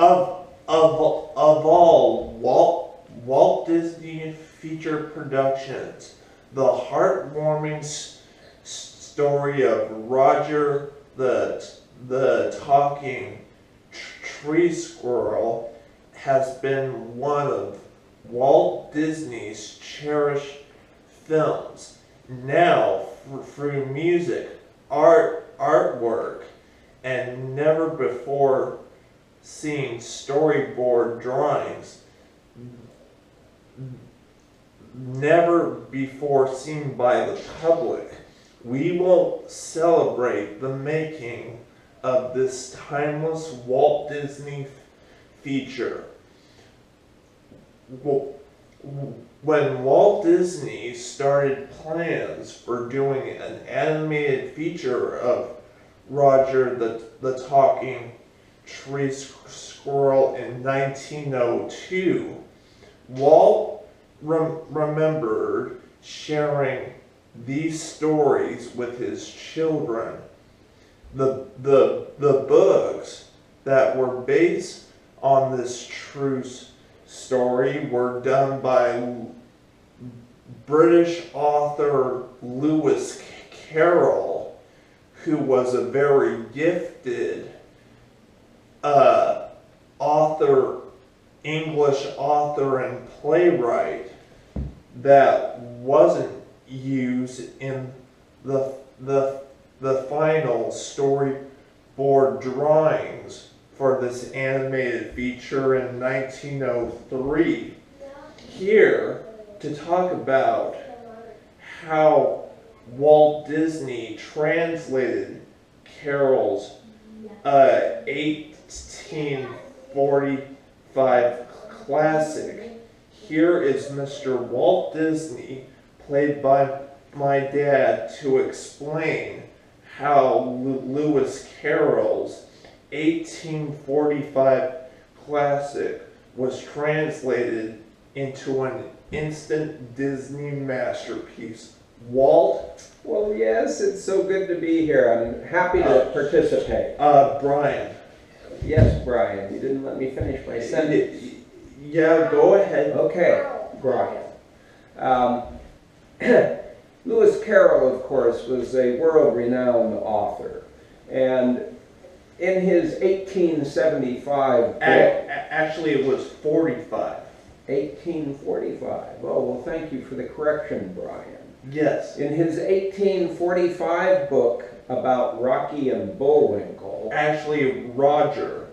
Of all Walt Disney feature productions, the heartwarming story of Roger the talking tree squirrel has been one of Walt Disney's cherished films. Now, through music, artwork, and never before seen storyboard drawings, never before seen by the public, we will celebrate the making of this timeless Walt Disney feature. When Walt Disney started plans for doing an animated feature of Roger the Talking Tree Squirrel in 1902, Walt remembered sharing these stories with his children. The books that were based on this true story were done by British author Lewis Carroll, who was a very gifted author, English author and playwright that wasn't used in the final storyboard drawings for this animated feature in 1903. Here to talk about how Walt Disney translated Carroll's 1845 classic. Here is Mr. Walt Disney, played by my dad, to explain how Lewis Carroll's 1845 classic was translated into an instant Disney masterpiece. Walt? Well, yes, it's so good to be here. I'm happy to participate. Brian. Yes, Brian. You didn't let me finish my sentence. Yeah, go ahead. Okay, Brian. Lewis Carroll, of course, was a world-renowned author. And in his 1875 book... Actually, it was 45. 1845. Oh, well, thank you for the correction, Brian. Yes. In his 1845 book about Rocky and Bullwinkle... Actually, Roger.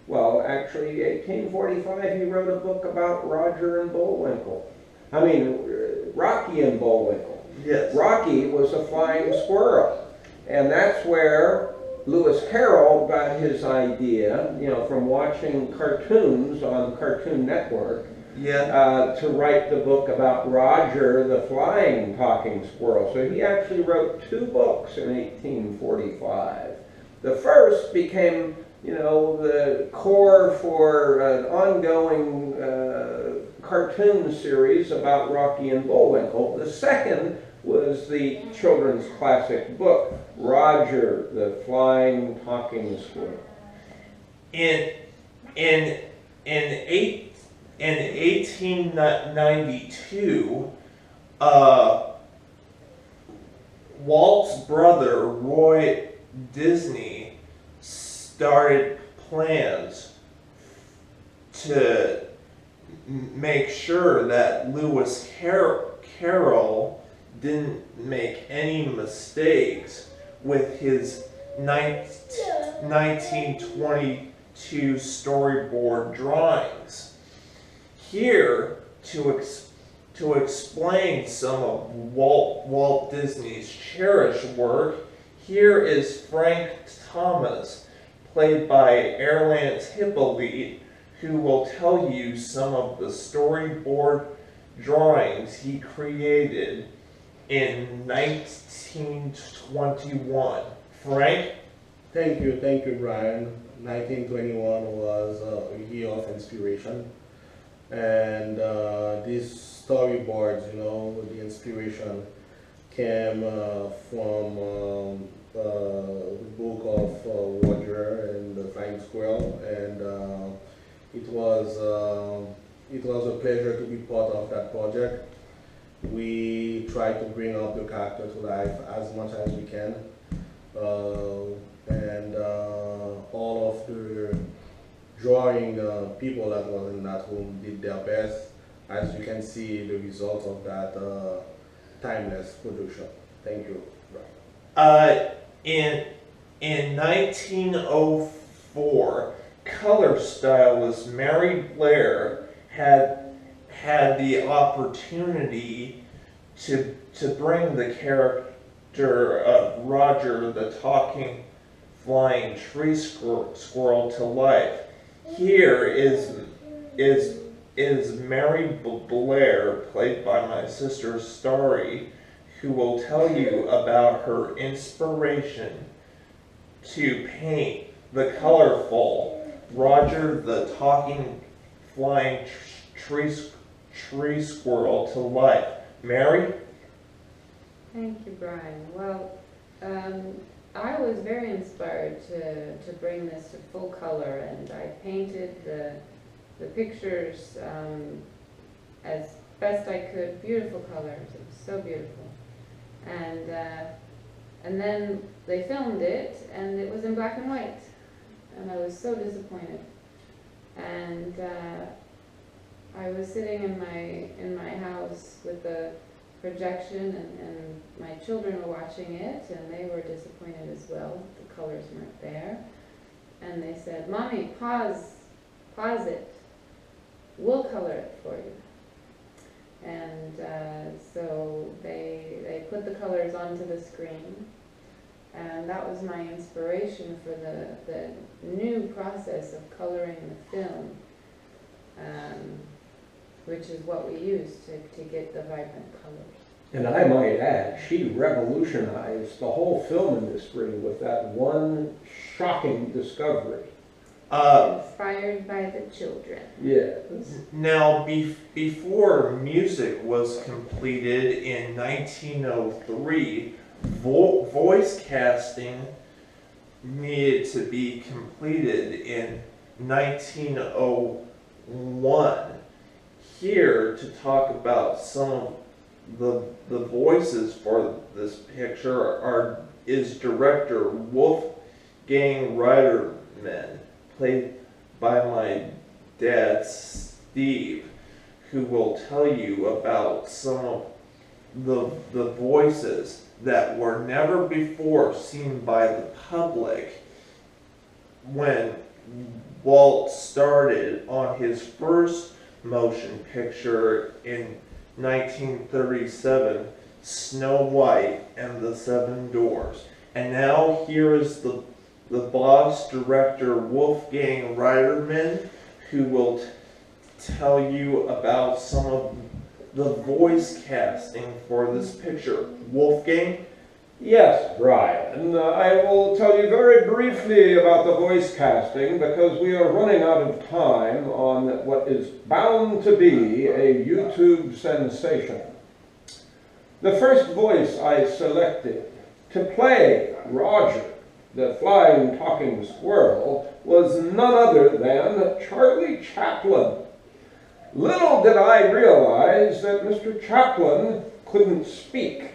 Well, actually, 1845, he wrote a book about Roger and Bullwinkle. I mean, Rocky and Bullwinkle. Yes. Rocky was a flying squirrel. And that's where Lewis Carroll got his idea, you know, from watching cartoons on Cartoon Network, to write the book about Roger the flying talking squirrel. So he actually wrote 2 books in 1845. The first became, you know, the core for an ongoing cartoon series about Rocky and Bullwinkle. The second was the children's classic book, Roger the Flying Talking Squirrel. In 1892, Walt's brother Roy Disney started plans to make sure that Lewis Carroll didn't make any mistakes with his 1922 storyboard drawings. Here, to explain some of Walt Disney's cherished work, here is Frank Thomas, played by Erlance Hippolyte, who will tell you some of the storyboard drawings he created in 1921. Frank? Thank you, Brian. 1921 was a year of inspiration. And these storyboards, you know, the inspiration came from the book of Roger and the Flying Squirrel, and it was a pleasure to be part of that project. We try to bring up the character to life as much as we can, and all of the drawing people that was in that room did their best. As you can see, the result of that timeless production. Thank you. In 1904, color stylist Mary Blair had the opportunity to bring the character of Roger the talking flying tree squirrel to life. Here is Mary Blair, played by my sister Starry, who will tell you about her inspiration to paint the colorful Roger the talking flying tree squirrel to life. Mary? Thank you, Brian. Well, I was very inspired to bring this to full color, and I painted the pictures as best I could. Beautiful colors. It was so beautiful. And then they filmed it, and it was in black and white, and I was so disappointed. And I was sitting in my house with the projection, and my children were watching it, and they were disappointed as well. The colors weren't there, and they said, "Mommy, pause it. We'll color it for you." And so they put the colors onto the screen, and that was my inspiration for the new process of coloring the film, which is what we use to get the vibrant colors. And I might add, she revolutionized the whole film industry with that one shocking discovery. Inspired by the children. Yes. Now, before music was completed in 1903, voice casting needed to be completed in 1901. Here to talk about some of the voices for this picture is director Wolfgang Reiterman, played by my dad Steve, who will tell you about some of the voices that were never before seen by the public when Walt started on his first motion picture in 1937, Snow White and the Seven Dwarfs. And now here is the boss director Wolfgang Reiterman, who will tell you about some of the voice casting for this picture. Wolfgang? Yes, Brian. I will tell you very briefly about the voice casting because we are running out of time on what is bound to be a YouTube sensation. The first voice I selected to play Roger, the flying talking squirrel, was none other than Charlie Chaplin. Little did I realize that Mr. Chaplin couldn't speak.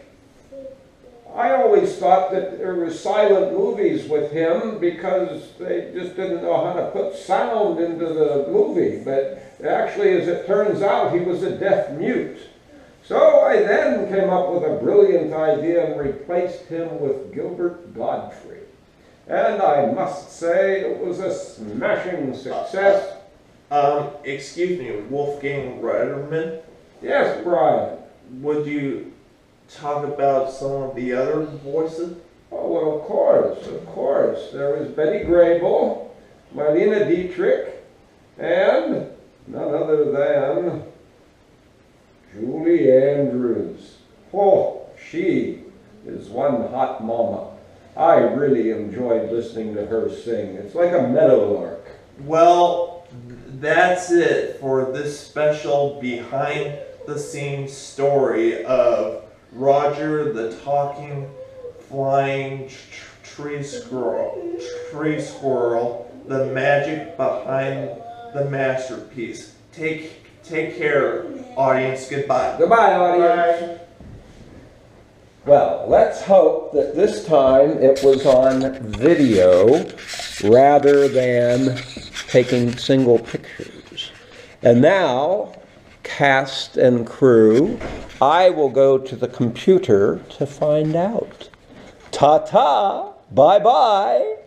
I always thought that there were silent movies with him because they just didn't know how to put sound into the movie, but actually, as it turns out, he was a deaf mute. So I then came up with a brilliant idea and replaced him with Gilbert Godfrey. And I must say it was a smashing success. Excuse me, Wolfgang Reiterman? Yes, Brian. Would you talk about some of the other voices? Oh, well, of course. There was Betty Grable, Marlene Dietrich, and none other than Julie Andrews. Oh, she is one hot mama. I really enjoyed listening to her sing. It's like a meadowlark. Well, that's it for this special behind-the-scenes story of Roger the talking flying tree squirrel, the magic behind the masterpiece. Take care, audience. Goodbye. Goodbye, audience. Well, let's hope that this time it was on video rather than taking single pictures. And now, cast and crew, I will go to the computer to find out. Ta-ta! Bye-bye!